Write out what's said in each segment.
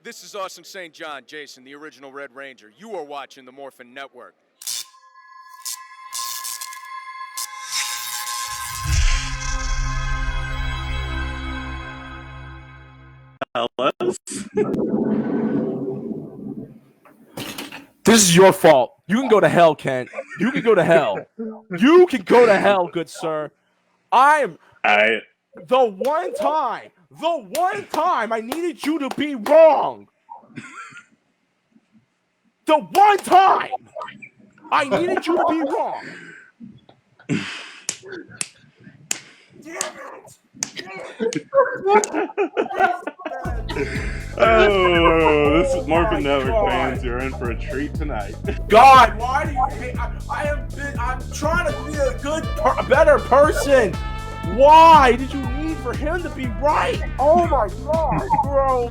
This is Austin St. John, Jason, the original Red Ranger. You are watching the Morphin Network. Hello? This is your fault. You can go to hell, Kent. You can go to hell. You can go to hell, good sir. The one time I needed you to be wrong. The one time I needed you to be wrong. Damn it. Oh, this is Morphin Network fans. You're in for a treat tonight. God, why do you hate? I'm trying to be a better person. Why did you need for him to be right? Oh my God, bro.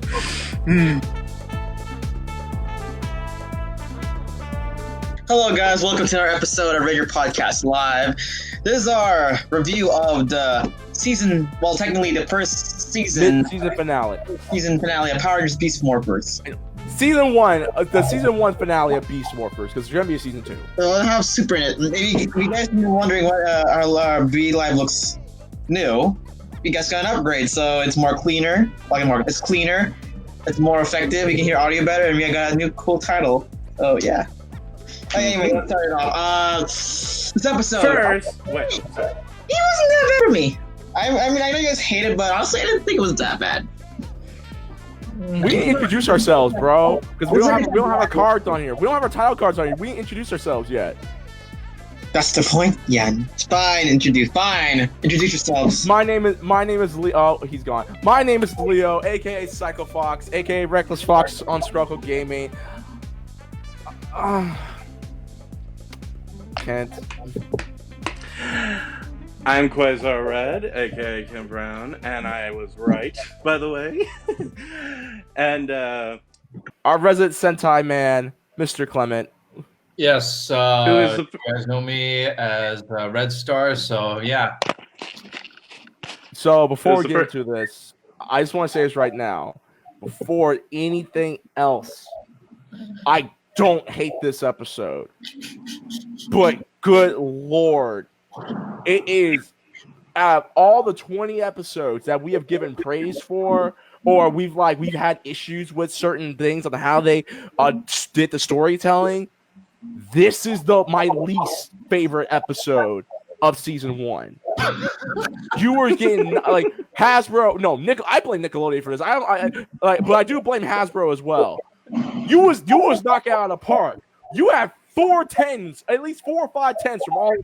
Hello, guys. Welcome to our episode of Radio Podcast Live. This is our review of the season, well, technically the first season. Season finale. Season finale of Power Rangers Beast Morphers. Season 1, the season 1 finale of Beast Morphers, because there's going to be a season 2. It'll have Super in it. Maybe you guys have been wondering what our B Live looks new. You guys got an upgrade, so it's more cleaner. It's cleaner. It's more effective. You can hear audio better, and we got a new cool title. Oh, yeah. Anyway, let's start it off. This episode. First, wait. He wasn't that bad for me. I mean, I know you guys hate it, but honestly, I didn't think it was that bad. We didn't introduce ourselves, bro, because we don't have a card on here. We don't have our title cards on here. We didn't introduce ourselves yet. That's the point. Yeah, fine. Introduce yourselves. My name is Leo. Oh, he's gone. My name is Leo, aka Psycho Fox, aka Reckless Fox on Scruckle Gaming. Kent. I'm Quasar Red, aka Kim Brown, and I was right, by the way. And our resident Sentai man, Mr. Clement. Yes, you guys know me as Red Star, so yeah. So before we get into this, I just want to say this right now. Before anything else, I don't hate this episode. But good Lord, it is out of all the 20 episodes that we have given praise for, or we've had issues with certain things on how they did the storytelling. This is my least favorite episode of season 1. You were getting like Hasbro. No, I blame Nickelodeon for this. But I do blame Hasbro as well. You was knocking out of the park. You had 4 10s, at least 4 or 5 10s from all,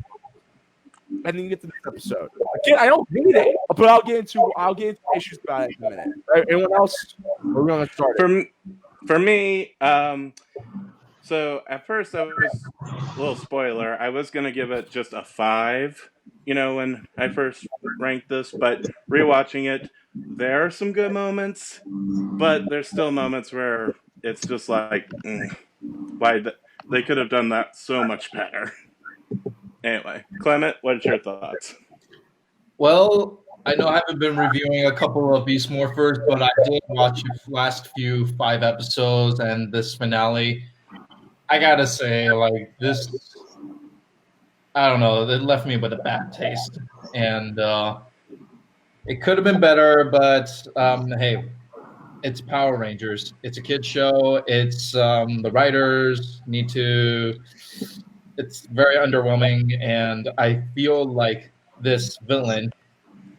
and then you get to this episode. Again, I don't hate it, but I'll get into issues about it in a minute. Anyone else? We're gonna start. For me, so at first I was a little spoiler. I was gonna give it just a 5. When I first ranked this, but rewatching it, there are some good moments, but there's still moments where it's just like, they could have done that so much better. Anyway, Clement, what's your thoughts? Well, I know I haven't been reviewing a couple of Beast Morphers, but I did watch the last 5 episodes and this finale. I gotta say, this, I don't know, it left me with a bad taste. And it could have been better, but hey, it's Power Rangers. It's a kid show. It's the writers need to. It's very underwhelming, and I feel like this villain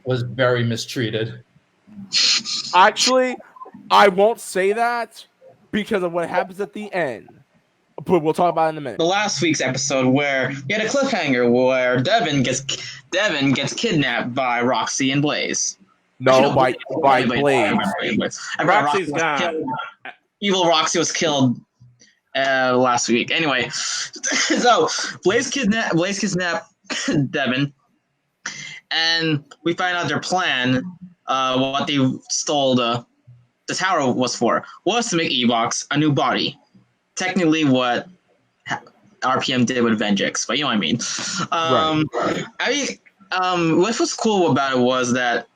was very mistreated. Actually, I won't say that because of what happens at the end. But we'll talk about it in a minute. The last week's episode where you had a cliffhanger where Devin gets kidnapped by Roxy and Blaze. No, by Blaze. Roxy's gone. Evil Roxy was killed last week. Anyway, so Blaze kidnapped Devin, and we find out their plan. What they stole the tower was to make Evox a new body. Technically, what RPM did with Vengex, but you know what I mean. Right. What was cool about it was that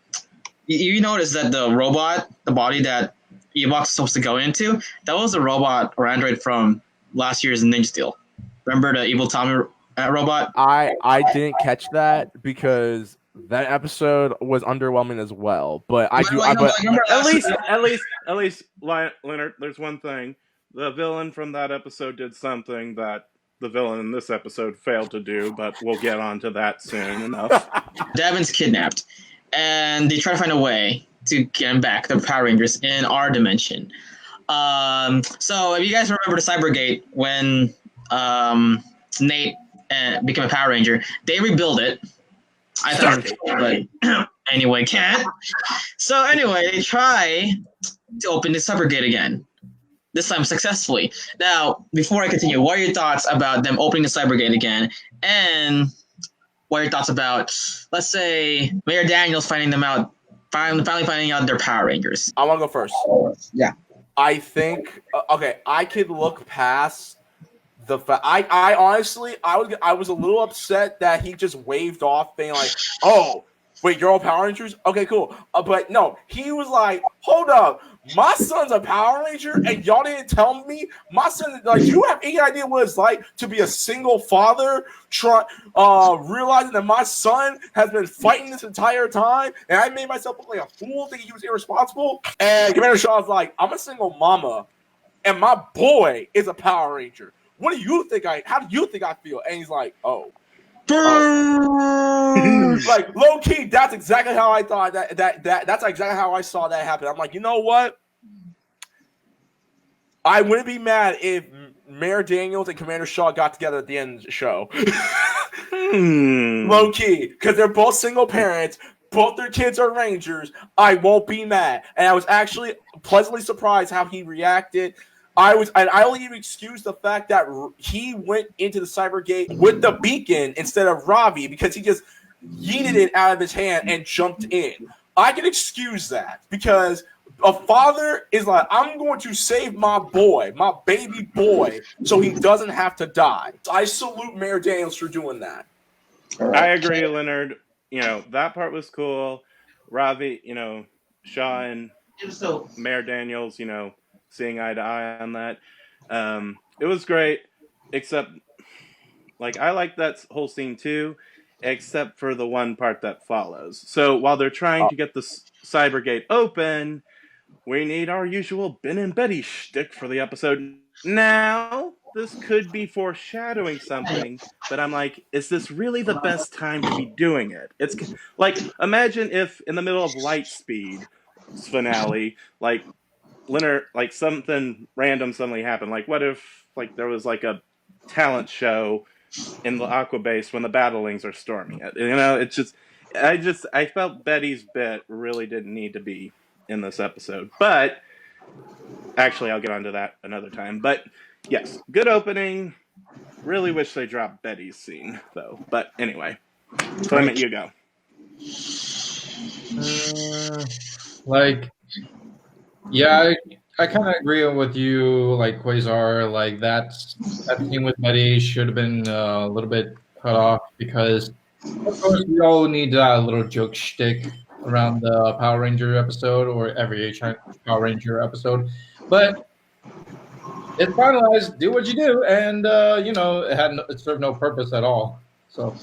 you noticed that the robot, the body that Evox is supposed to go into, that was a robot or android from last year's Ninja Steel. Remember the evil Tommy robot? I didn't catch that because that episode was underwhelming as well. But I do. But remember At last least, Leonard. There's one thing: the villain from that episode did something that the villain in this episode failed to do. But we'll get onto that soon enough. Devin's kidnapped, and they try to find a way to get him back, the Power Rangers, in our dimension. So if you guys remember the Cybergate, when Nate became a Power Ranger, they rebuild it. I thought, but anyway, can't. So anyway, they try to open the Cybergate again. This time successfully. Now, before I continue, what are your thoughts about them opening the Cybergate again? And what are your thoughts about, let's say, Mayor Daniels finding them out, finally finding out they're Power Rangers? I want to go first. Yeah. I think okay. I could look past the fact. I honestly, I was a little upset that he just waved off, being like, "Oh, wait, you're all Power Rangers? Okay, cool." But no, he was like, "Hold up, my son's a Power Ranger, and y'all didn't tell me. My son, like, you have any idea what it's like to be a single father, realizing that my son has been fighting this entire time, and I made myself look like a fool, thinking he was irresponsible." And Commander Shaw's like, "I'm a single mama, and my boy is a Power Ranger. What do you think how do you think I feel?" And he's like, "Oh." Like, low key, that's exactly how I thought that's exactly how I saw that happen. I'm like, you know what? I wouldn't be mad if Mayor Daniels and Commander Shaw got together at the end of the show. Low key, because they're both single parents, both their kids are Rangers. I won't be mad. And I was actually pleasantly surprised how he reacted. I only even excuse the fact that he went into the Cybergate with the beacon instead of Ravi because he just yeeted it out of his hand and jumped in. I can excuse that because a father is like, I'm going to save my boy, my baby boy, so he doesn't have to die. I salute Mayor Daniels for doing that. I agree, Leonard. That part was cool. Ravi, Shaw and Mayor Daniels, seeing eye to eye on that. It was great, except, I like that whole scene too, except for the one part that follows. So while they're trying to get the Cybergate open, we need our usual Ben and Betty shtick for the episode. Now, this could be foreshadowing something, but I'm like, is this really the best time to be doing it? It's like, imagine if in the middle of Lightspeed's finale, Leonard, something random suddenly happened. What if, there was, a talent show in the Aqua Base when the Battlings are storming it? It's just, I felt Betty's bit really didn't need to be in this episode. But, actually, I'll get onto that another time. But, yes, good opening. Really wish they dropped Betty's scene, though. But, anyway. Clement, you go. Yeah, I kind of agree with you, Quasar. That scene with Betty should have been a little bit cut off because, of course, we all need a little joke shtick around the Power Ranger episode or every Power Ranger episode. But it's finalized, do what you do, and, it served no purpose at all. So,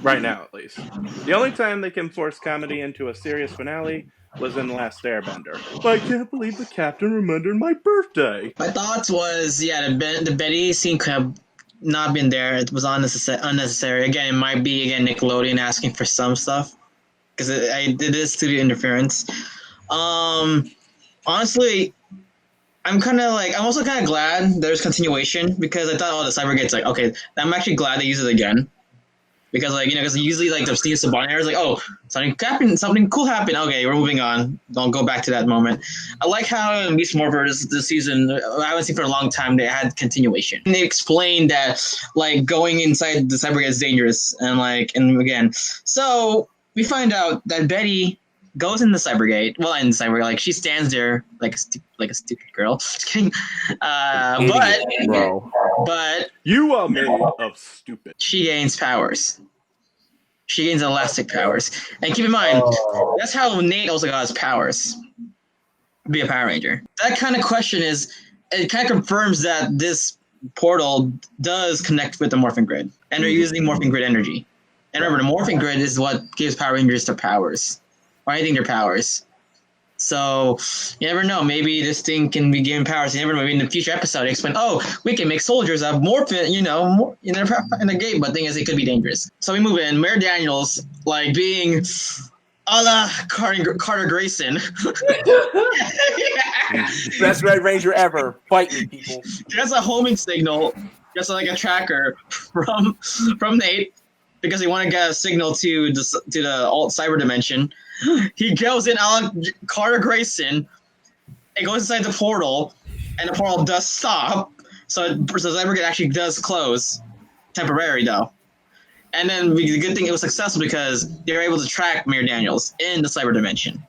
right now, at least. The only time they can force comedy into a serious finale was in Last Airbender. I can't believe the captain remembered my birthday. My thoughts was, the Betty scene could have not been there. It was unnecessary. Again, it might be, Nickelodeon asking for some stuff. Because it is studio interference. Honestly, I'm also kind of glad there's continuation. Because I thought, the Cybergate's okay, I'm actually glad they use it again. Because, because usually, the Steve Saban era is something cool happened. Okay, we're moving on. Don't go back to that moment. I like how in Beast Morphers this season, I haven't seen for a long time, they had continuation. And they explained that, going inside the Cybergate is dangerous. And again. So, we find out that Betty goes in the Cybergate. Well, in the Cybergate, she stands there like a stupid girl. Just kidding. But you are made of stupid. She gains powers. She gains elastic powers. And keep in mind, that's how Nate also got his powers. be a Power Ranger? That kind of question it kind of confirms that this portal does connect with the Morphing Grid, and they're using Morphing Grid energy. And remember, the Morphing Grid is what gives Power Rangers their powers, or anything their powers. So, you never know. Maybe this thing can be given powers. You never know. Maybe in the future episode, they explain, we can make soldiers of morphin, in the game. But the thing is, it could be dangerous. So we move in. Mayor Daniels, like, being a la Carter Grayson. Best Red Ranger ever. Fight me, people. He has a homing signal, just like a tracker from Nate, because he wanted to get a signal to the alt cyber dimension. He goes in Carter Grayson. It goes inside the portal, and the portal does stop. So the cyber gate actually does close, temporary though. And then the good thing, it was successful because they were able to track Mayor Daniels in the cyber dimension.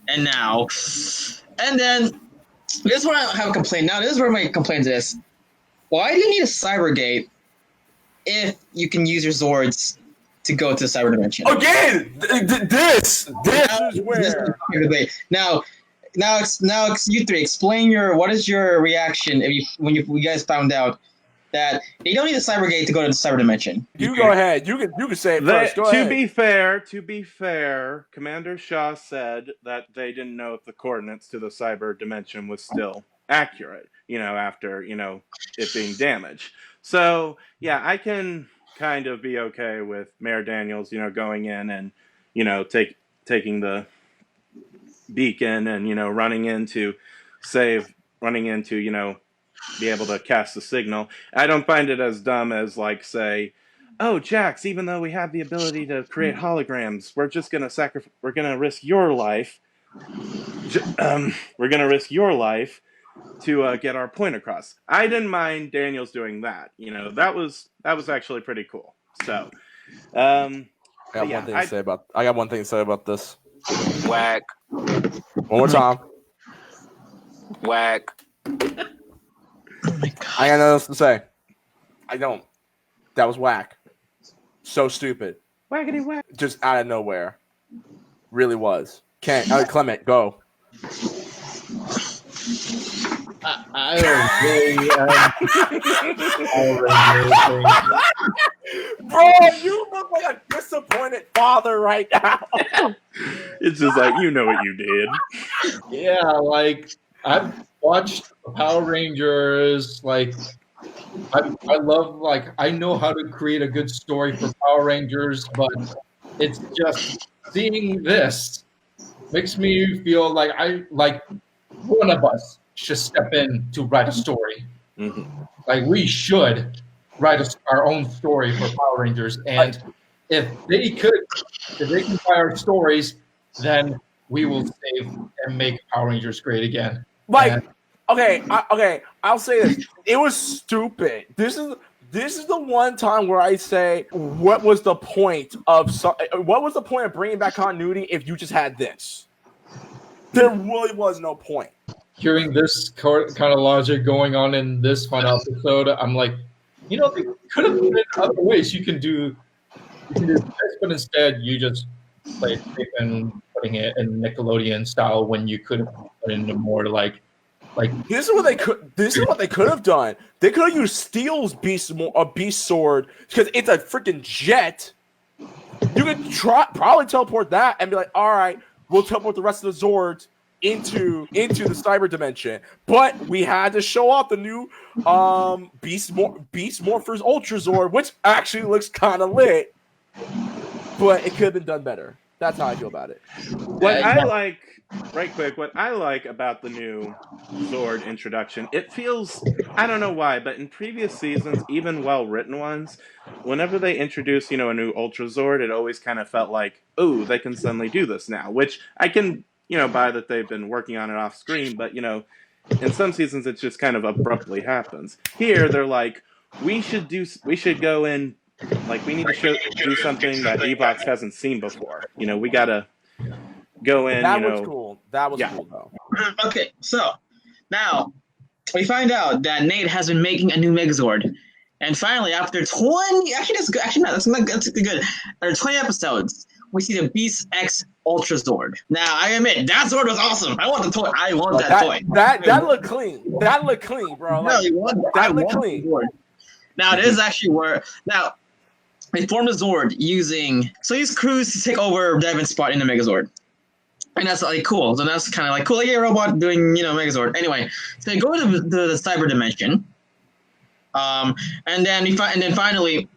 And then this is where I have a complaint. Now this is where my complaint is. Why do you need a cyber gate if you can use your Zords to go to the cyber dimension? Again, this is where. Now, you three, explain what is your reaction when you guys found out that they don't need a cyber gate to go to the cyber dimension? You go ahead. You can say it first. Go ahead. To be fair, Commander Shaw said that they didn't know if the coordinates to the cyber dimension was still accurate. After it being damaged. So yeah, I can kind of be okay with Mayor Daniels, going in and, taking the beacon and, running in to be able to cast the signal. I don't find it as dumb as, like, say, oh, Jax, even though we have the ability to create holograms, we're just going to we're going to risk your life. We're going to risk your life to get our point across. I didn't mind Daniels doing that. That was actually pretty cool. So, I got one thing to say about this. Whack. One more time. Whack. I got nothing else to say. I don't. That was whack. So stupid. Whackity whack. Just out of nowhere. Really was. Clement, go. I don't really. Bro, you look like a disappointed father right now. It's just like, you know what you did. Yeah, like, I've watched Power Rangers. Like, I love, like, I know how to create a good story for Power Rangers, but it's just seeing this makes me feel like one of us should step in to write a story. Mm-hmm. Like, we should write our own story for Power Rangers, and if they can write our stories, then we will save and make Power Rangers great again. I'll say this. It was stupid. This is the one time where I say, what was the point of bringing back continuity if you just had this? There really was no point. Hearing this kind of logic going on in this final episode, I'm like, they could have been other ways you can do this, but instead you just played safe and putting it in Nickelodeon style when you could have put in more like this is what they could have done. They could have used Steel's beast sword because it's a freaking jet. You could probably teleport that and be like, all right, we'll teleport the rest of the Zords into the cyber dimension, but we had to show off the new Beast Morphers Ultra Zord, which actually looks kind of lit, but it could have been done better. That's how I feel about it. What I like about the new Zord introduction, it feels, I don't know why, but in previous seasons, even well-written ones, whenever they introduce, a new Ultra Zord, it always kind of felt like, oh, they can suddenly do this now, which I can by that they've been working on it off screen, but in some seasons it just kind of abruptly happens. Here they're like, we should go in, like, we need to do something that Evox hasn't seen before. We gotta go in. That was cool. That was cool though. Okay, so now we find out that Nate has been making a new Megazord, and finally, after 20, that's good. After 20 episodes, we see the Beast X Ultra Zord. Now, I admit, that Zord was awesome. I want the toy. I want that toy. That looked clean. That looked clean, bro. Like, I want clean. Zord. Now, this is actually where... Now, they formed a Zord using... So these crews to take over Devin's spot in the Megazord. And that's like cool. So that's kind of like cool. Like a robot doing, Megazord. Anyway, so they go to the cyber dimension. And then finally,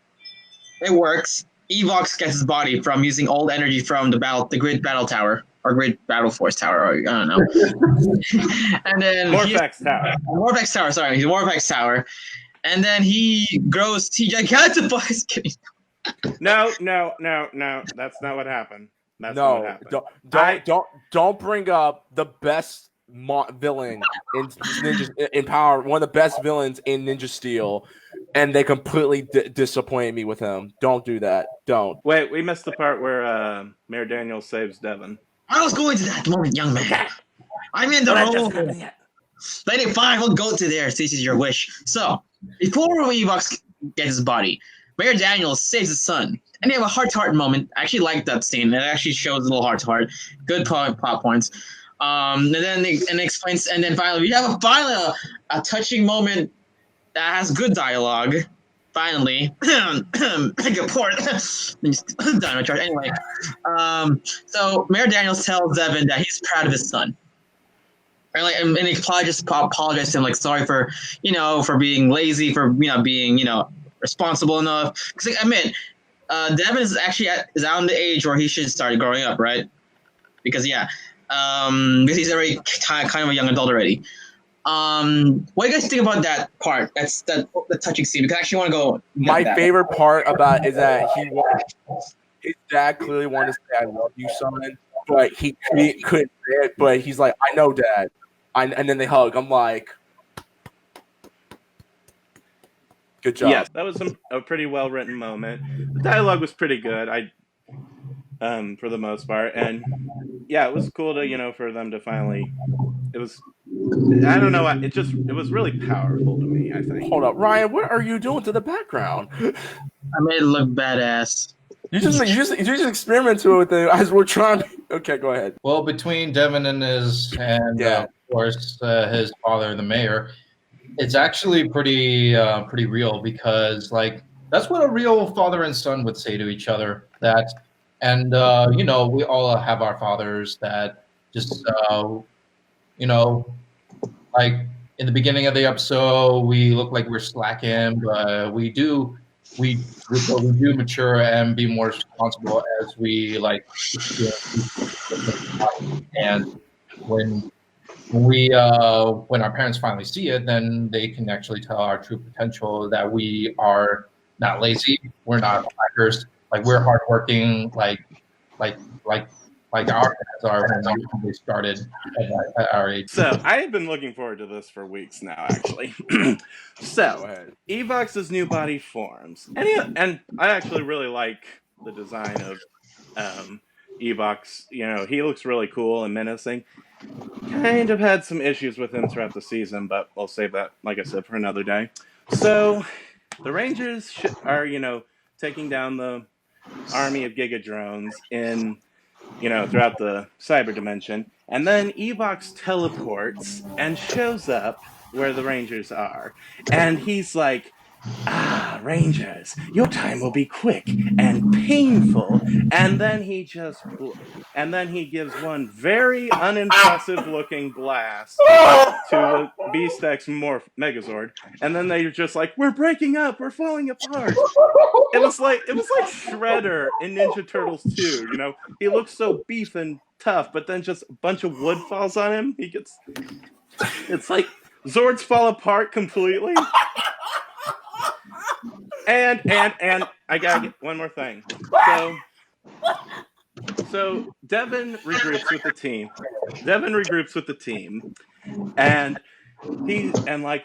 it works. Evox gets his body from using old energy from the Grid Battle Tower or Grid Battle Force Tower. Or, I don't know. And then Morphex Tower. Morphex Tower. Sorry, he's Morphex Tower. And then he grows. He gigantifies. Kidding. No. That's not what happened. That's not what happened. Don't bring up the best villain in Power, one of the best villains in Ninja Steel, and they completely disappointed me with him. Don't do that. Don't. Wait, we missed the part where Mayor Daniel saves Devin. I was going to that moment, young man. I'm in the room. Let it fine. We'll go to there. This is your wish. So, before Evox gets his body, Mayor Daniel saves his son. And they have a heart-to-heart moment. I actually like that scene. It actually shows a little heart-to-heart. Good plot points. And then it explains. And then finally, we have a touching moment that has good dialogue. Finally, good port. Dino charge. Anyway, so Mayor Daniels tells Devin that he's proud of his son. And he apologizes to him, like, sorry for being lazy, for being responsible enough. Because I admit, Devin is actually is out in the age where he should start growing up, right? Because because he's already kind of a young adult already. What do you guys think about that part? That's the touching scene. Because I actually want to go. My favorite part about it is that his dad clearly wanted to say, "I love you, son," but he couldn't say it. But he's like, "I know, Dad," and then they hug. I'm like, good job. Yes, that was a pretty well written moment. The dialogue was pretty good. For the most part, and it was cool to for them to finally. It was. I don't know. It was really powerful to me. I think. Hold up, Ryan. What are you doing to the background? I made it look badass. You just experimented with it as we're trying. Okay, go ahead. Well, between Devin and of course his father, the mayor, it's actually pretty real, because like that's what a real father and son would say to each other. And we all have our fathers that just like in the beginning of the episode, we look like we're slacking, but we do mature and be more responsible as we and when our parents finally see it, then they can actually tell our true potential, that we are not lazy, we're not slackers, like we're hardworking, like our parents are when they started at our age. So I have been looking forward to this for weeks now, actually. So Evox's new body forms, and I actually really like the design of Evox. He looks really cool and menacing. Kind of had some issues with him throughout the season, but we'll save that, like I said, for another day. So the Rangers are, taking down the army of Giga drones throughout the cyber dimension, and then Evox teleports and shows up where the Rangers are, and he's like, Rangers, your time will be quick and painful. And then he gives one very unimpressive looking blast to the Beast X Megazord, and then they're just like, we're breaking up, we're falling apart. It was like Shredder in Ninja Turtles 2. He looks so beef and tough, but then just a bunch of wood falls on him. It's like Zords fall apart completely. And I gotta get one more thing. So Devin regroups with the team. And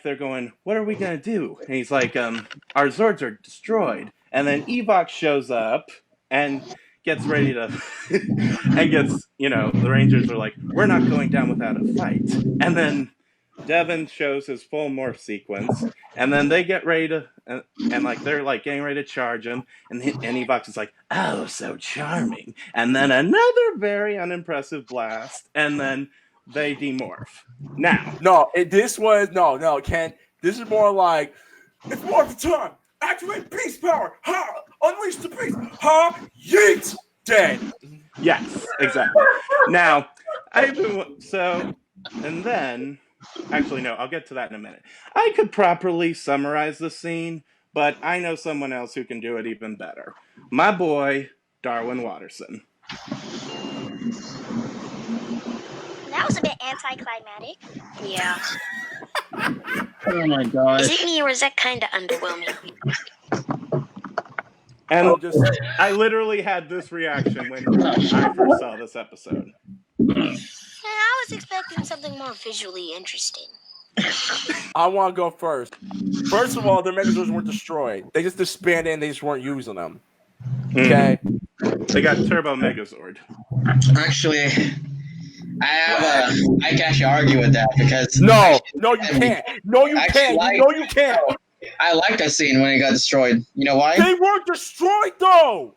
they're going, what are we gonna do? And he's like, our Zords are destroyed. And then Evox shows up and gets ready to the Rangers are like, we're not going down without a fight. And then Devin shows his full morph sequence, and then they get ready to and like they're like getting ready to charge him, and Evox is like, "Oh, so charming," and then another very unimpressive blast, and then they demorph. Now, Ken. This is more like it's more of the time. Activate beast power. Ha! Unleash the beast. Ha! Yeet! Dead. yes, exactly. Now, and then, actually, no, I'll get to that in a minute. I could properly summarize the scene, but I know someone else who can do it even better. My boy, Darwin Watterson. That was a bit anticlimactic. Yeah. Oh my god. Is it me or is that kind of underwhelming? And I literally had this reaction when I first saw this episode. I was expecting something more visually interesting. I want to go first. First of all, their Megazords weren't destroyed. They just disbanded and they just weren't using them. Okay? They got Turbo Megazord. Actually, I can actually argue with that because No, you can't. No, you can't. You can't. I like that scene when it got destroyed. You know why? They weren't destroyed though.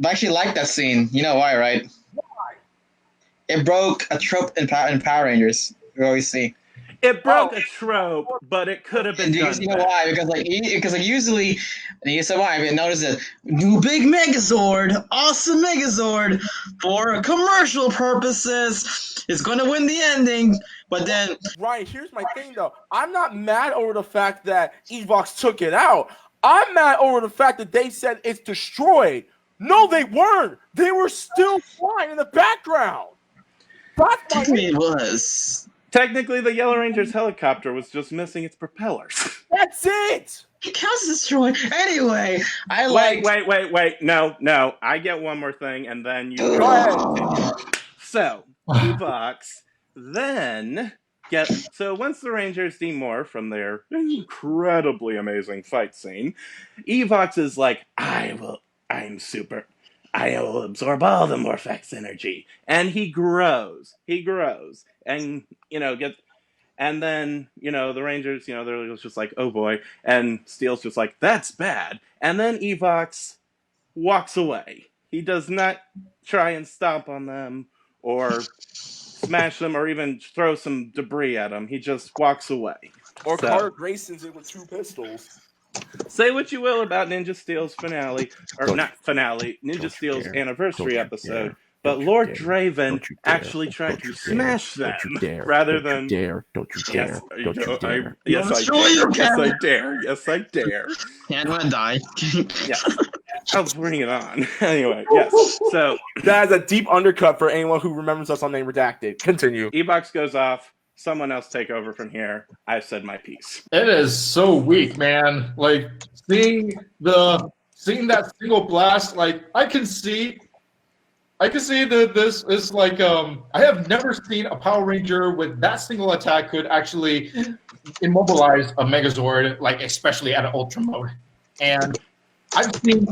I actually like that scene. You know why, right? Why? It broke a trope in Power Rangers. We always see. It broke a trope, but it could have been done. You know why? Because usually, and you said why? I noticed it. New big Megazord, awesome Megazord for commercial purposes. It's going to win the ending, but then Ryan, here's my thing though. I'm not mad over the fact that Evox took it out. I'm mad over the fact that they said it's destroyed. No, they weren't. They were still flying in the background. That's my it was. Technically, the Yellow Ranger's helicopter was just missing its propellers. That's it. It counts as destroyed. Anyway, Wait. No. I get one more thing, and then you Go ahead. So, Evox then so once the Rangers demorph from their incredibly amazing fight scene, Evox is like, I will absorb all the Morphex energy. And he grows. And, and then, the Rangers, they're just like, oh boy. And Steel's just like, that's bad. And then Evox walks away. He does not try and stomp on them or smash them or even throw some debris at them. He just walks away. Or Carter Grayson's it with 2 pistols. Say what you will about Ninja Steel's finale, or not finale, Ninja Steel's anniversary episode, but Lord Draven actually tried to smash them rather than. Don't you dare! Yes, I dare. Yeah, I'm gonna die. Yeah. I'll bring it on. Anyway, yes. So that is a deep undercut for anyone who remembers us on Name Redacted. Continue. Evox goes off. Someone else take over from here. I've said my piece. It is so weak, man. Like seeing that single blast, like I can see that this is like I have never seen a Power Ranger with that single attack could actually immobilize a Megazord, like especially at an Ultra mode. And I've seen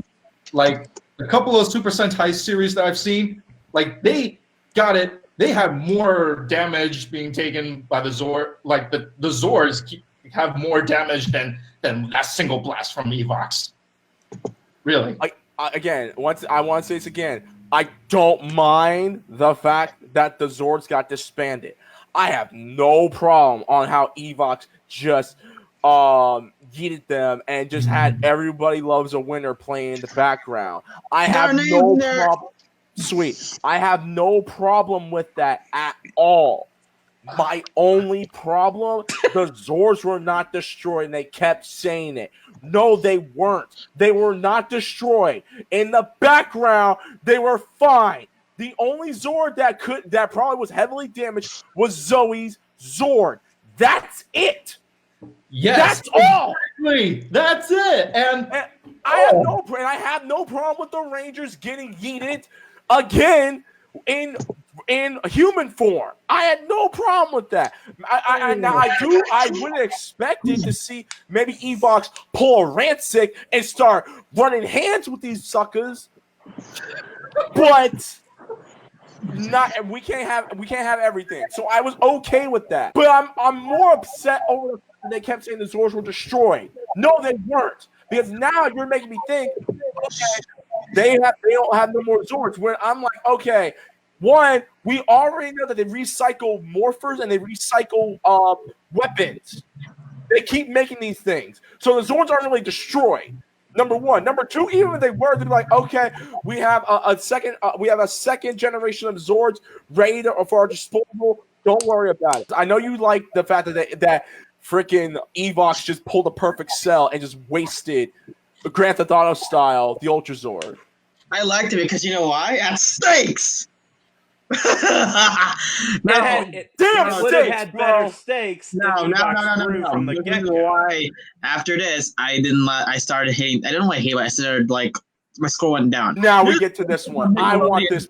like a couple of Super Sentai series that I've seen, like they got it. They have more damage being taken by the Zord. Like the Zords have more damage than that single blast from Evox. Really. I want to say this again. I don't mind the fact that the Zords got disbanded. I have no problem on how Evox just yeeted them and just had Everybody Loves a Winner playing in the background. I have no problem. Sweet. I have no problem with that at all. My only problem, the Zords were not destroyed, and they kept saying it. No, they weren't. They were not destroyed. In the background, they were fine. The only Zord that probably was heavily damaged was Zoe's Zord. That's it. Yes, that's all. Exactly. That's it. And I have no problem with the Rangers getting yeeted again in human form. I had no problem with that. I would have expected to see maybe Evox pull a Rancic and start running hands with these suckers, but not. We can't have everything. So I was okay with that. But I'm more upset over the fact that they kept saying the Zords were destroyed. No, they weren't. Because now you're making me think, okay, they don't have no more Zords. When I'm like, okay, one, we already know that they recycle morphers and they recycle weapons. They keep making these things. So the Zords aren't really destroyed. Number one. Number two, even if they were, they'd be like, okay, we have a second generation of Zords ready for our disposal. Don't worry about it. I know you like the fact that freaking Evox just pulled a perfect cell and just wasted Grand Theft Auto style the Ultra Zord. I liked it because you know why? It stakes. It would have had better stakes. No. From the This is why after this I started hating. I don't know why I hate it. I started like my score went down. Now we get to this one. I want this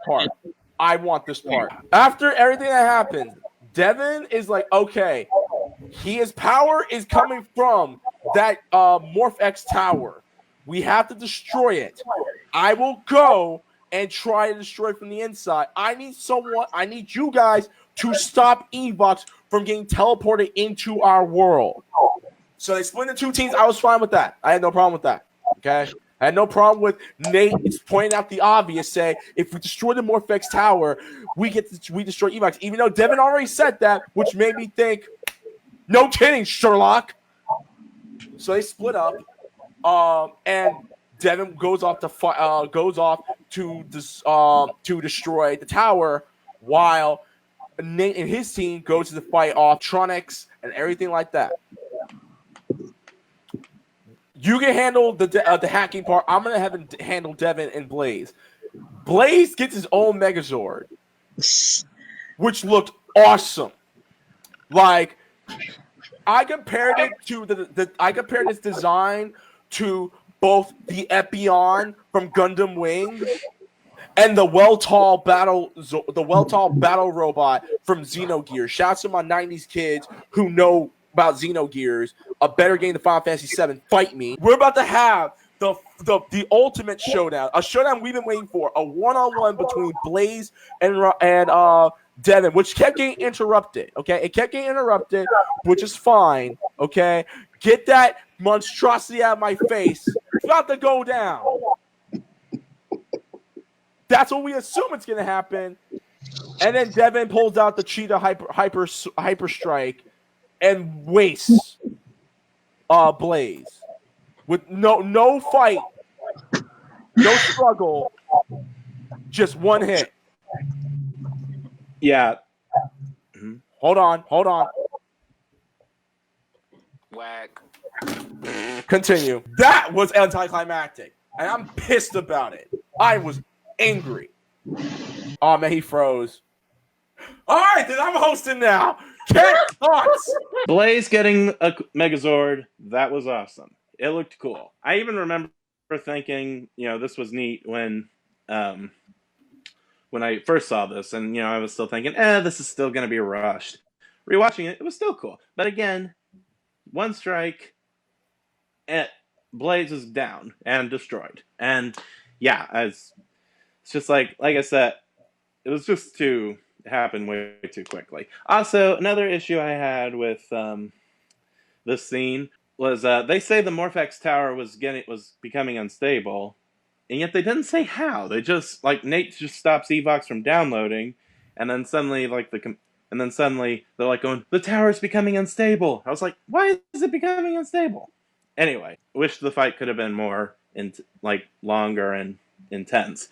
part. After everything that happened, Devin is like, okay, his power is coming from that Morph-X tower. We have to destroy it. I will go and try to destroy it from the inside. I need you guys to stop Evox from getting teleported into our world. So they split into two teams. I was fine with that. I had no problem with that. Okay? I had no problem with Nate pointing out the obvious, say, if we destroy the Morph-X tower, we destroy Evox. Even though Devin already said that, which made me think, no kidding, Sherlock. So they split up, and Devin goes off to destroy the tower, while Nate and his team goes to fight off Tronics and everything like that. You can handle the hacking part. I'm gonna have him handle Devin and Blaze. Blaze gets his own Megazord, which looked awesome. Like, I compared it to I compared its design to both the Epion from Gundam Wing and the Well-Tall battle robot from Xenogears. Shouts to my 90s kids who know about Xenogears, a better game than Final Fantasy VII. Fight me. We're about to have the ultimate showdown, a showdown we've been waiting for, a one-on-one between Blaze and Devin, which kept getting interrupted. Okay, it kept getting interrupted, which is fine. Okay, get that monstrosity out of my face. It's about to go down. That's what we assume it's going to happen. And then Devin pulls out the Cheetah hyper strike and wastes Blaze with no fight, no struggle, just one hit. Yeah. Hold on. Whack. Continue. That was anticlimactic, and I'm pissed about it. I was angry. Oh man, he froze. All right, then I'm hosting now. Cat thoughts. Blaze getting a Megazord, that was awesome. It looked cool. I even remember thinking, this was neat when I first saw this, and I was still thinking, this is still going to be rushed. Rewatching it, it was still cool. But again, one strike, Blaze is down and destroyed. And yeah, it's just like I said, it was just to happen way too quickly. Also, another issue I had with this scene was they say the Morph-X tower was becoming unstable, and yet they didn't say how. They just Nate just stops Evox from downloading, and then suddenly they're like going, the tower is becoming unstable. I was like, why is it becoming unstable? Anyway, wish the fight could have been more longer and intense.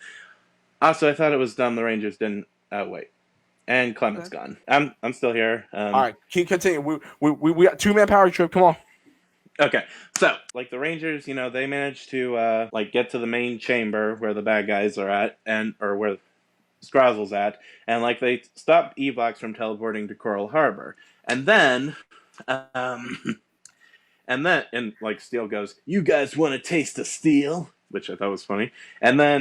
Also, I thought it was dumb the Rangers didn't wait. And Clement's gone. I'm still here. All right, keep continue. We got 2-man power trip. Come on. Okay, so the Rangers, they managed to get to the main chamber where the bad guys are at, or where Scrazzle's at, and they stopped Evox from teleporting to Coral Harbor, and then Steel goes, "You guys want a taste of steel?" Which I thought was funny, and then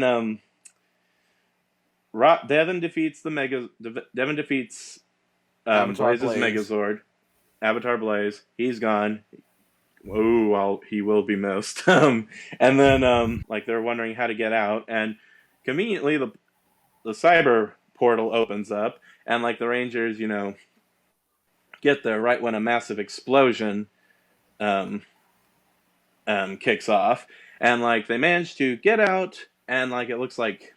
Devin defeats Blaze's Megazord, Avatar Blaze. He's gone. Oh, well, he will be missed. And then, they're wondering how to get out, and conveniently, the cyber portal opens up, and the Rangers, get there right when a massive explosion kicks off, and like they manage to get out, and like it looks like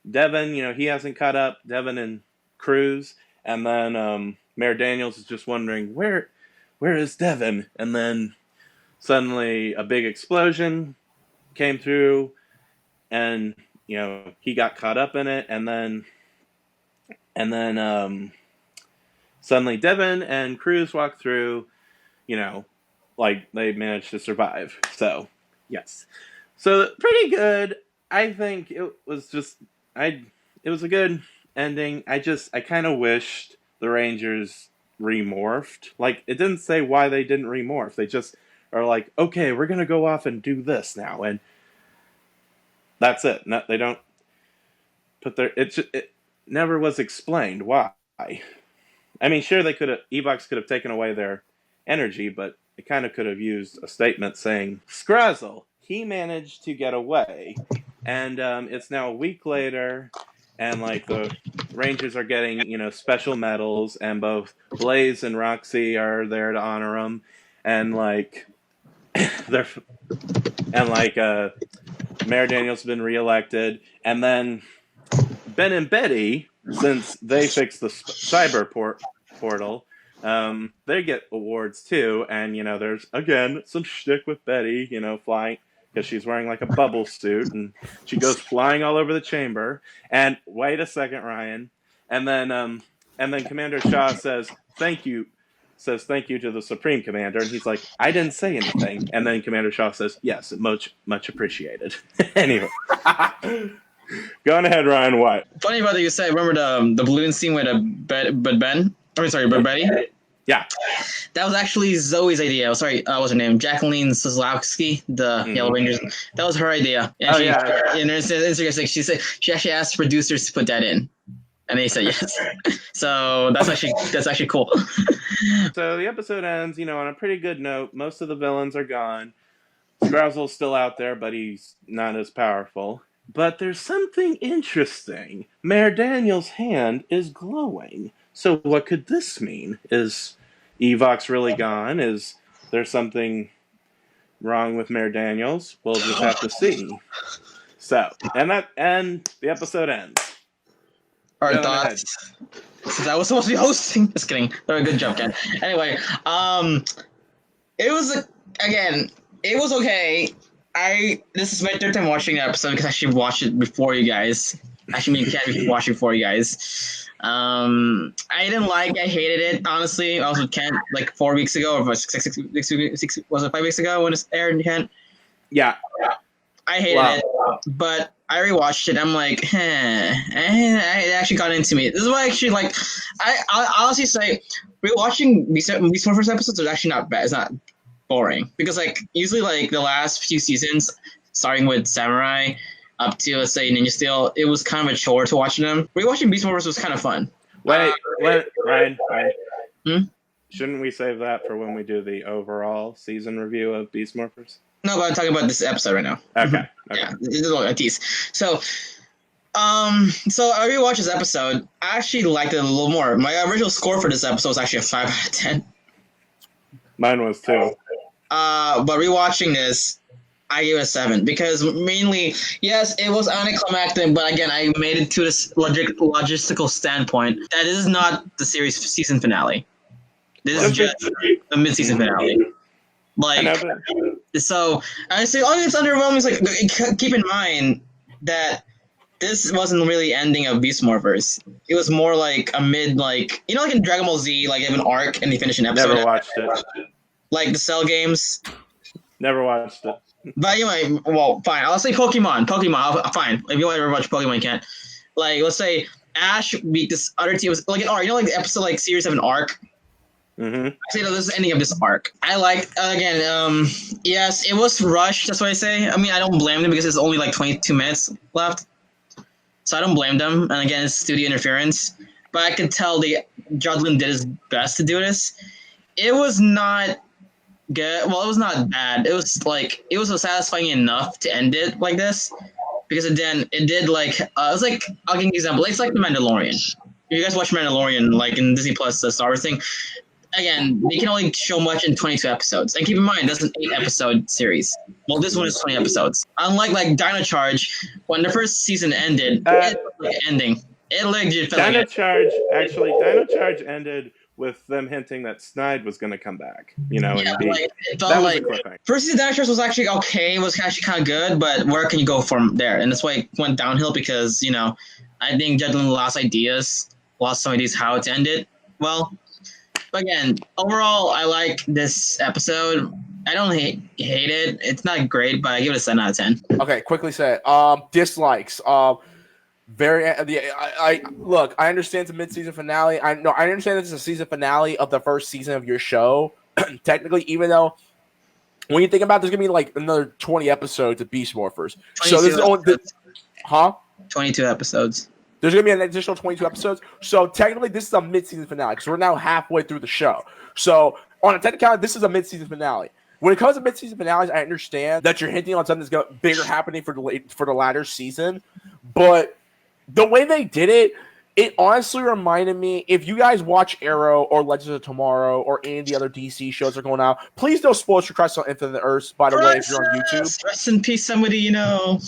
Devin, he hasn't caught up. Devin and Cruz, and then Mayor Daniels is just wondering where is Devin, and then suddenly a big explosion came through, and he got caught up in it, and then suddenly Devin and Cruz walk through, like they managed to survive. So, yes. So, pretty good. I think it was it was a good ending. I kind of wished the Rangers remorphed. Like, it didn't say why they didn't remorph. They just are like, okay, we're going to go off and do this now. And that's it. No, they don't put it never was explained why. I mean, sure, Evox could have taken away their energy, but it kind of could have used a statement saying, Scrazzle, he managed to get away. And it's now a week later, and like the Rangers are getting, special medals, and both Blaze and Roxy are there to honor them. And like, Mayor Daniels has been reelected. And then Ben and Betty, since they fixed the cyber portal, they get awards too. And, there's, again, some shtick with Betty, flying, because she's wearing like a bubble suit, and she goes flying all over the chamber. And wait a second, Ryan. And then Commander Shaw says thank you to the Supreme Commander, and he's like, I didn't say anything. And then Commander Shaw says, yes, much appreciated. Anyway. Go on ahead, Ryan. What? Funny about that you said. Remember the balloon scene with Ben? But Betty? Yeah. That was actually Zoe's idea. Sorry, what's her name? Jacqueline Soslowski, the Yellow Rangers. That was her idea. And in her Instagram, she said she actually asked producers to put that in, and they said yes. So that's actually cool. So the episode ends, on a pretty good note. Most of the villains are gone. Scrazzle's still out there, but he's not as powerful. But there's something interesting. Mayor Daniels' hand is glowing. So what could this mean? Is Evox really gone? Is there something wrong with Mayor Daniels? We'll just have to see. So, and the episode ends. Our thoughts. Since I was supposed to be hosting. Just kidding. Oh, good job, Ken. Anyway, it was okay. This is my third time watching the episode because I actually watched it before you guys. Actually, me and Ken watched it before you guys. I hated it, honestly. I was with Kent like 4 weeks ago, or was it 5 weeks ago when it aired, Kent? Yeah. I hated it, but I rewatched it. I'm like, it actually got into me. This is why I actually like. I honestly say rewatching Beast Morphers episodes is actually not bad. It's not boring because like usually like the last few seasons, starting with Samurai up to let's say Ninja Steel, it was kind of a chore to watch them. Rewatching Beast Morphers was kind of fun. Wait, Ryan. Shouldn't we save that for when we do the overall season review of Beast Morphers? No, but I'm talking about this episode right now. Okay. Yeah, it's a tease. So I rewatched this episode. I actually liked it a little more. My original score for this episode was actually a 5 out of 10. Mine was too. But rewatching this, I gave it a 7 because mainly, yes, it was anticlimactic, but again, I made it to this logistical standpoint that this is not the series season finale. This is just the mid-season finale. Like, so I say, it's underwhelming. It's like, keep in mind that this wasn't really ending of Beast Morphers. It was more like a mid, like, like in Dragon Ball Z, like they have an arc and they finish an episode. Never watched it. Like the Cell games. Never watched it. But anyway, well, fine. I'll say Pokemon. Fine. If you want to ever watch Pokemon, you can. Like, let's say Ash beat this other team. Like an arc. Like the episode, like series have an arc. Mm-hmm. I say that this is the ending of this arc. I liked yes, it was rushed. That's what I say. I mean, I don't blame them because it's only like 22 minutes left, so I don't blame them. And again, it's studio interference, but I could tell Judlin did his best to do this. It was not good. Well, it was not bad. It was satisfying enough to end it like this because it did like it was like, I'll give you an example. It's like The Mandalorian. If you guys watch Mandalorian, like in Disney Plus, the Star Wars thing. again, they can only show much in 22 episodes. And keep in mind, that's an 8-episode series. Well, this one is 20 episodes. Unlike like Dino Charge, when the first season ended, it was like ending. It legit felt Dino like Charge ended with them hinting that Snide was going to come back. You know, yeah, and be, like, it felt that was like a cliffhanger. first season Dino Charge was actually okay. It was actually kind of good, but where can you go from there? And that's why it went downhill because I think Judlin lost some ideas how to end it. Well, but again, overall, I like this episode. I don't hate it. It's not great, but I give it a 7 out of 10. Okay, quickly say dislikes. I look. I understand it's a mid-season finale. I understand this is a season finale of the first season of your show. Technically, even though when you think about, there's gonna be like another 20 episodes of Beast Morphers. So this is only, 22 episodes. There's going to be an additional 22 episodes. So technically, this is a mid-season finale because we're now halfway through the show. So on a technicality, this is a mid-season finale. When it comes to mid-season finales, I understand that you're hinting on something that's bigger happening for the latter season. But the way they did it, it honestly reminded me, if you guys watch Arrow or Legends of Tomorrow or any of the other DC shows that are going out, please don't spoil for Crisis on Infinite Earths, by the way, if you're on YouTube. Rest in peace, somebody you know.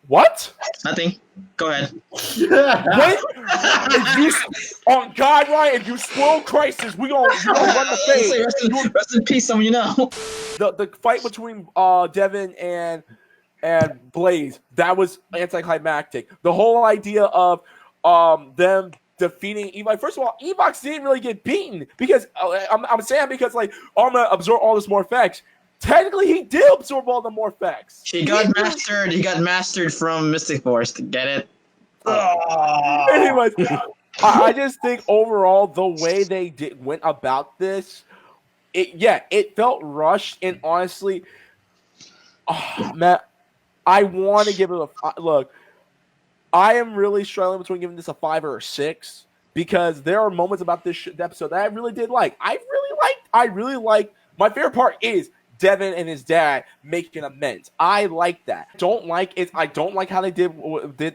What? Nothing. Go ahead. What? On God, Ryan, if you spoil Crisis, we're gonna run the fade. Rest in peace, someone you know. The fight between Devin and Blaze, that was anticlimactic. The whole idea of them defeating Evox. First of all, Evox didn't really get beaten because I'm saying because like I'm gonna absorb all this more effects. Technically, he did absorb all the Morphex. He got mastered from Mystic Force. Get it? Anyways, I just think overall the way they went about this, it felt rushed, and honestly, man, I want to give it a look. I am really struggling between giving this a 5 or a 6 because there are moments about this episode that I really did like. I really like. My favorite part is Devin and his dad making amends. I like that. I don't like how they did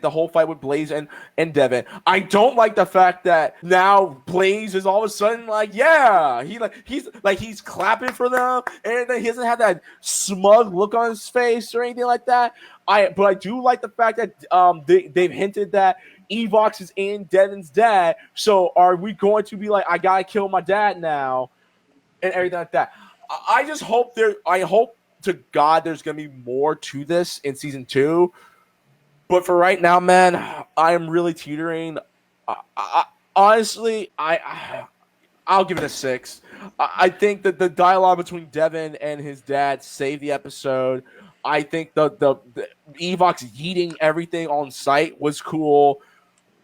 the whole fight with Blaze and Devin. I don't like the fact that now Blaze is all of a sudden like, yeah, he's clapping for them, and then he doesn't have that smug look on his face or anything like that. But I do like the fact that they've hinted that Evox is in Devin's dad. So are we going to be like, I gotta kill my dad now, and everything like that? I just hope I hope to God there's going to be more to this in season 2. But for right now, man, I am really teetering. Honestly, I'll give it a 6. I think that the dialogue between Devin and his dad saved the episode. I think the Evox yeeting everything on site was cool.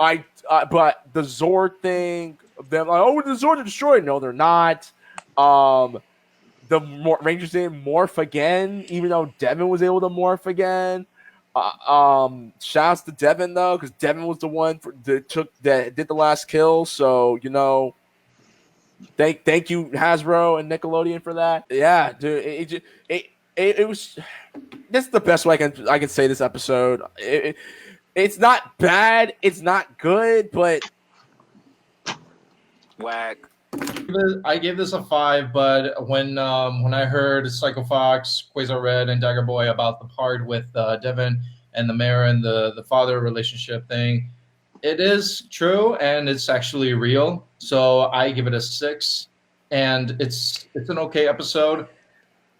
But the Zord thing, them like, oh, the Zords are destroyed. No, they're not. The Rangers didn't morph again, even though Devin was able to morph again. Shouts to Devin though, because Devin was the one that did the last kill. So thank you Hasbro and Nickelodeon for that. Yeah, dude, it was. This is the best way I can say this episode. It's not bad, it's not good, but whack. I gave this a 5, but when I heard Psycho Fox, Quasar Red, and Daggerboy about the part with Devin and the mayor and the father relationship thing, it is true and it's actually real. So I give it a 6, and it's an okay episode,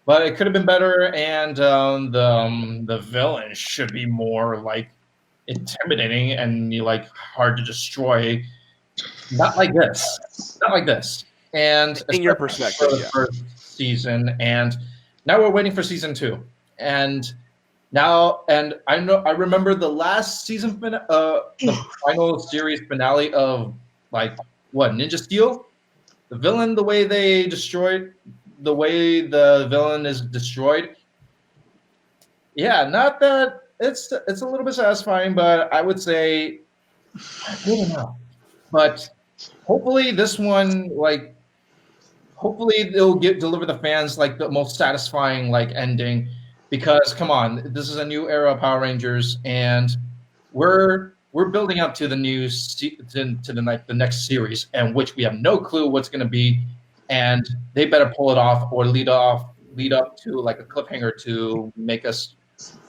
but it could have been better. And the villain should be more like intimidating and hard to destroy. Not like this. And in your perspective, for the first season, and now we're waiting for season 2. And I remember the last season, the final series finale of Ninja Steel. The villain, the way the villain is destroyed. Yeah, not that it's a little bit satisfying, but I would say good enough. But hopefully this one, hopefully they'll deliver the fans the most satisfying ending, because come on, this is a new era of Power Rangers, and we're building up to the new to the next series, and which we have no clue what's going to be. and they better pull it off or lead up to like a cliffhanger to make us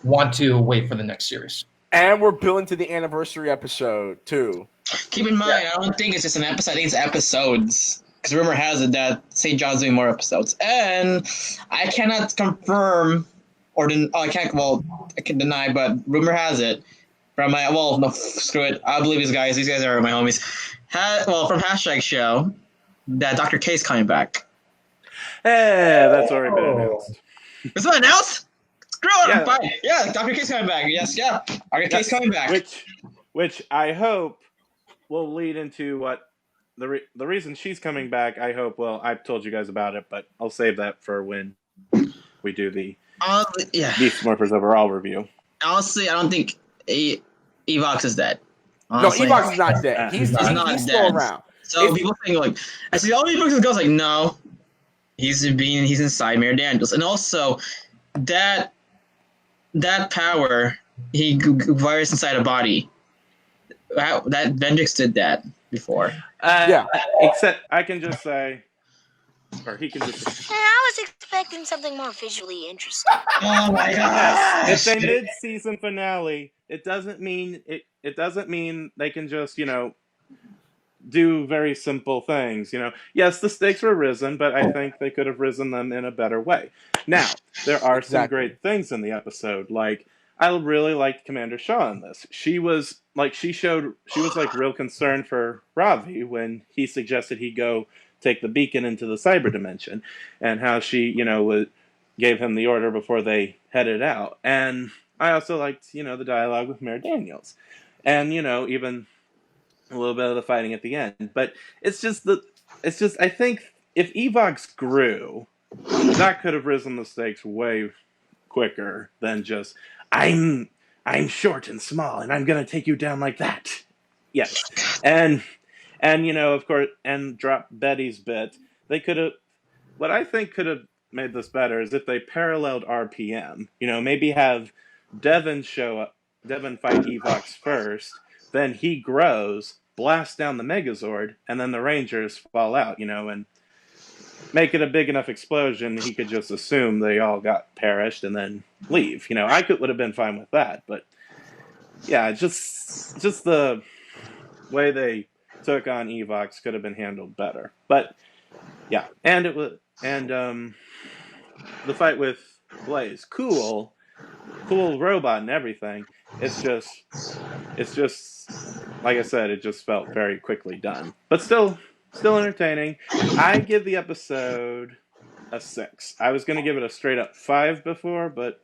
want to wait for the next series. And we're building to the anniversary episode too. Keep in mind, I don't think it's just an episode. I think it's episodes. Because rumor has it that St. John's doing more episodes, and I cannot confirm or I can deny, but rumor has it from my screw it. I believe these guys. These guys are my homies. From hashtag show that Dr. K's coming back. Hey, that's already been announced. Is that announced? Screw it, Yeah. I'm fine. Yeah, Dr. K's coming back. Yes, yeah. Dr. K's coming back. Which I hope will lead into what the reason she's coming back. I hope. Well, I've told you guys about it, but I'll save that for when we do the Beast Morphers overall review. Honestly, I don't think Evox is dead. Honestly. No, Evox is not dead. He's still around. So people think like, I see all Evox is like, no, he's inside Mayor Daniels, and also that power he virus inside a body. That Vendrix did that before. Except I can just say, or he can just say. I was expecting something more visually interesting. Oh my gosh! It's a mid-season finale. It doesn't mean it doesn't mean they can just do very simple things. Yes, the stakes were risen, but I think they could have risen them in a better way. Now there are some great things in the episode. Like I really liked Commander Shaw in this. She was real concerned for Ravi when he suggested he go take the beacon into the cyber dimension, and how she gave him the order before they headed out. And I also liked the dialogue with Mayor Daniels, and even a little bit of the fighting at the end. But it's just I think if Evox grew, that could have risen the stakes way quicker than just I'm short and small and I'm gonna take you down like that. Yes. And of course, and drop Betty's bit. They could have, what I think could have made this better is if they paralleled RPM. Maybe have Devin fight Evox first, then he grows, blasts down the Megazord, and then the Rangers fall out, and make it a big enough explosion he could just assume they all got perished and then leave. I would have been fine with that, but yeah, just the way they took on Evox could have been handled better. But yeah, and the fight with Blaze, cool robot and everything. It's just like I said, it just felt very quickly done, but still entertaining. I give the episode a 6. I was going to give it a straight up 5 before, but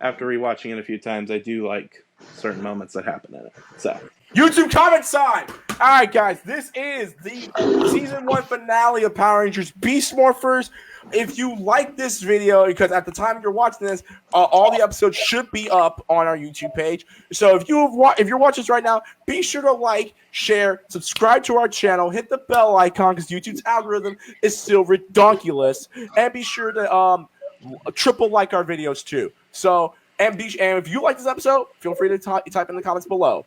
after rewatching it a few times, I do like certain moments that happen in it. So YouTube comment sign. All right, guys, this is the season 1 finale of Power Rangers Beast Morphers. If you like this video, because at the time you're watching this, all the episodes should be up on our YouTube page. So if you're watching this right now, be sure to like, share, subscribe to our channel, hit the bell icon because YouTube's algorithm is still redonkulous, and be sure to triple like our videos too. So and if you like this episode, feel free to type in the comments below.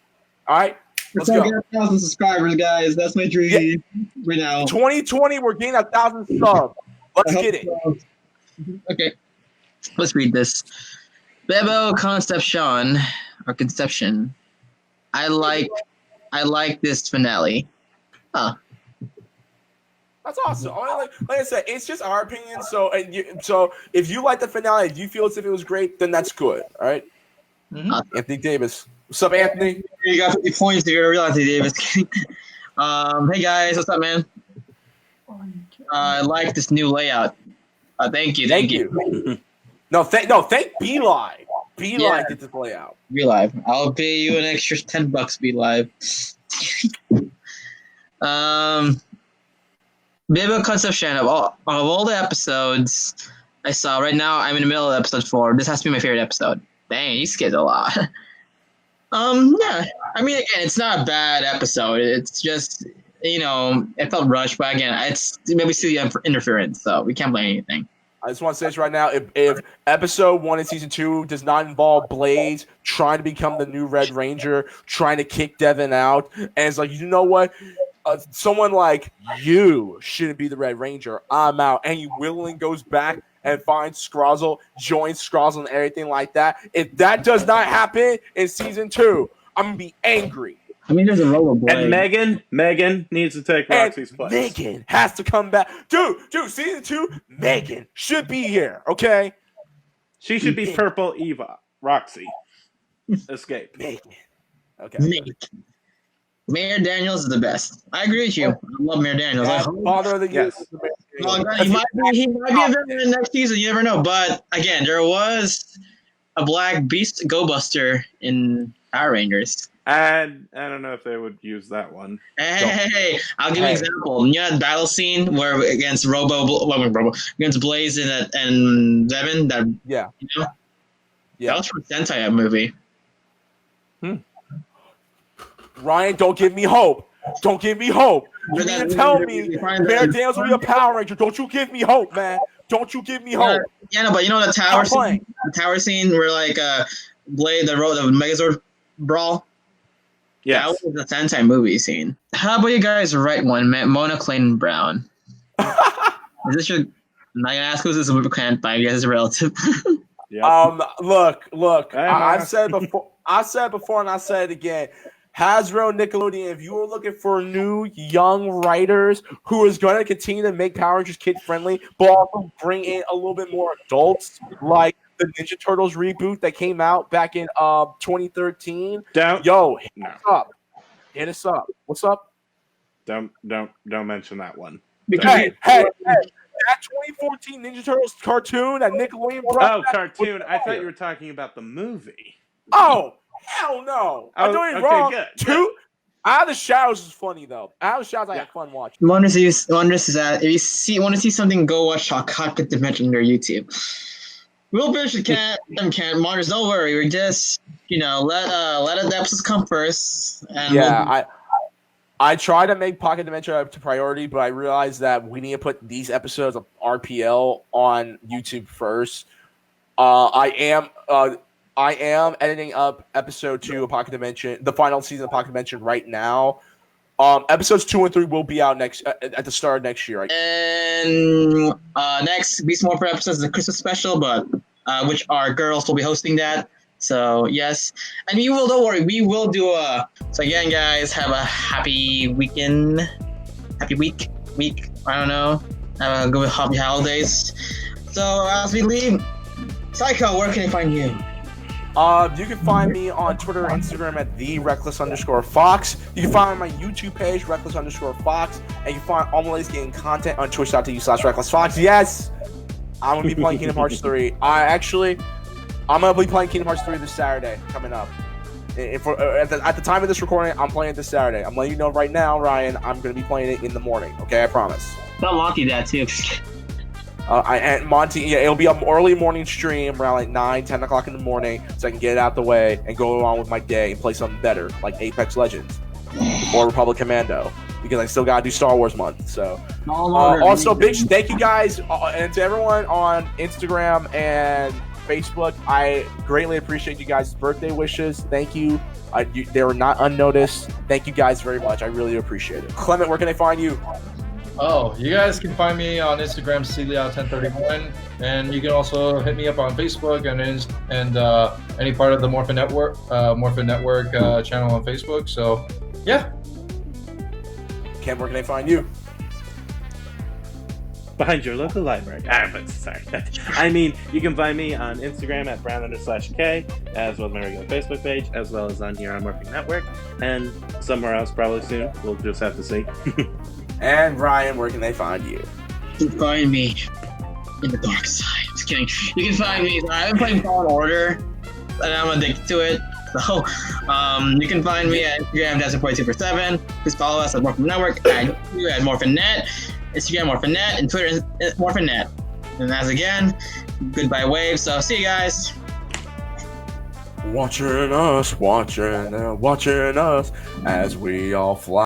All right, let's go. 1,000 subscribers, guys. That's my dream right now. 2020, we're getting 1,000 subs. Let's get it. Okay, let's read this. Bebo Conception. I like this finale. Huh. That's awesome. Like I said, it's just our opinion. So if you like the finale, if you feel as if it was great, then that's good. All right. Mm-hmm. Anthony Davis. What's up, Anthony? You got 50 points here. Real Anthony Davis. Hey guys, what's up, man? I like this new layout. Thank you. No, thank BeLive. BeLive did this layout. BeLive. I'll pay you an extra $10, BeLive. Bebo Conception of all the episodes I saw right now, I'm in the middle of episode 4. This has to be my favorite episode. Dang, he skipped a lot. Yeah. I mean, again, it's not a bad episode. It's just, it felt rushed, but again, it's maybe see the interference, so we can't blame anything. I just want to say this right now. If episode 1 in season 2 does not involve Blaze trying to become the new Red Ranger, trying to kick Devin out, and it's like, you know what? someone like you shouldn't be the Red Ranger. I'm out. And he willingly goes back and finds Scrozzle, joins Scrozzle and everything like that. If that does not happen in season 2, I'm going to be angry. I mean, there's a Robo Boy. And Megan needs to take Roxy's place. Megan has to come back. Dude, season 2, Megan should be here, okay? She should be Purple Eva. Roxy. Escape. Megan. Okay. Megan. Mayor Daniels is the best. I agree with you. I love Mayor Daniels. Father of the Year. Yes. He might be a villain in next season. You never know. But again, there was a Black Beast Go-Buster in Power Rangers. And I don't know if they would use that one. Hey, I'll give you an example. You know that battle scene where against against Blaze and Devin? That, yeah. You know? Yeah. That was from Sentai movie. Ryan, don't give me hope. Don't give me hope. You need to tell me Mayor Daniels will be a Power Ranger. Don't you give me hope, man. Don't you give me hope. Yeah, no, but you know the tower scene? The tower scene where like Blade, the Megazord brawl? Yeah, that was the Sentai movie scene. How about you guys write one, Mona Clayton Brown? Is this your? I'm not gonna ask who this is. We can't, but I guess it's relative. Yep. Look. I've said it before. I said it before, and I said it again. Hasbro, Nickelodeon. If you are looking for new young writers who is going to continue to make Power Rangers kid friendly, but also bring in a little bit more adults, like the Ninja Turtles reboot that came out back in 2013. Hit us up. What's up? Don't mention that one. Hey, that 2014 Ninja Turtles cartoon that Nickelodeon brought. Oh, cartoon. I thought you were talking about the movie. Oh, hell no. I'm doing it wrong. Good. Out of the Shadows is funny, though. Out of the Shadows, I had fun watching. If you want to see something, go watch Cockpit Dimension on their YouTube. We'll finish the can't. Monitors, don't worry. We're just, let the episodes come first. And I try to make Pocket Dimension a priority, but I realized that we need to put these episodes of RPL on YouTube first. I am editing up episode 2 of Pocket Dimension, the final season of Pocket Dimension right now. Episodes 2 and 3 will be out at the start of next year. And next Beast Morpher episode is the Christmas special, but which our girls will be hosting that. So yes, and don't worry, we will do So again, guys, have a happy weekend, happy week. I don't know, have a good happy holidays. So as we leave, Psycho, where can I find you? You can find me on Twitter and Instagram at @thereckless_fox. You can find my YouTube page, reckless_fox, and you can find all my latest gaming content on twitch.tv/recklessfox. Yes, I'm gonna be playing Kingdom Hearts 3. I'm gonna be playing Kingdom Hearts 3 this Saturday coming up. At the time of this recording, I'm playing it this Saturday. I'm letting you know right now, Ryan. I'm gonna be playing it in the morning. Okay, I promise. Tell Monty that too. And Monty, it'll be an early morning stream around like 9-10 o'clock in the morning, so I can get it out the way and go on with my day and play something better, like Apex Legends or Republic Commando, because I still gotta do Star Wars month. So, also, big thank you guys and to everyone on Instagram and Facebook. I greatly appreciate you guys' birthday wishes. Thank you. They were not unnoticed. Thank you guys very much. I really appreciate it. Clement, where can I find you? Oh, you guys can find me on Instagram, Celia1031, and you can also hit me up on Facebook and any part of the Morphin Network channel on Facebook. So, yeah. Ken, where can I find you? Behind your local library. Sorry. I mean, you can find me on Instagram at brown_k, as well as my regular Facebook page, as well as on here on Morphing Network, and somewhere else probably soon. We'll just have to see. And Ryan, where can they find you? You can find me in the dark side. Just kidding. You can find me. I've been playing Fallen Order, and I'm addicted to it. So, you can find me at Instagram, Dancing4247. Please follow us at Morphin Network, at MorphinNet, Instagram MorphinNet, and Twitter MorphinNet. And as again, goodbye wave. So see you guys. Watching us as we all fly.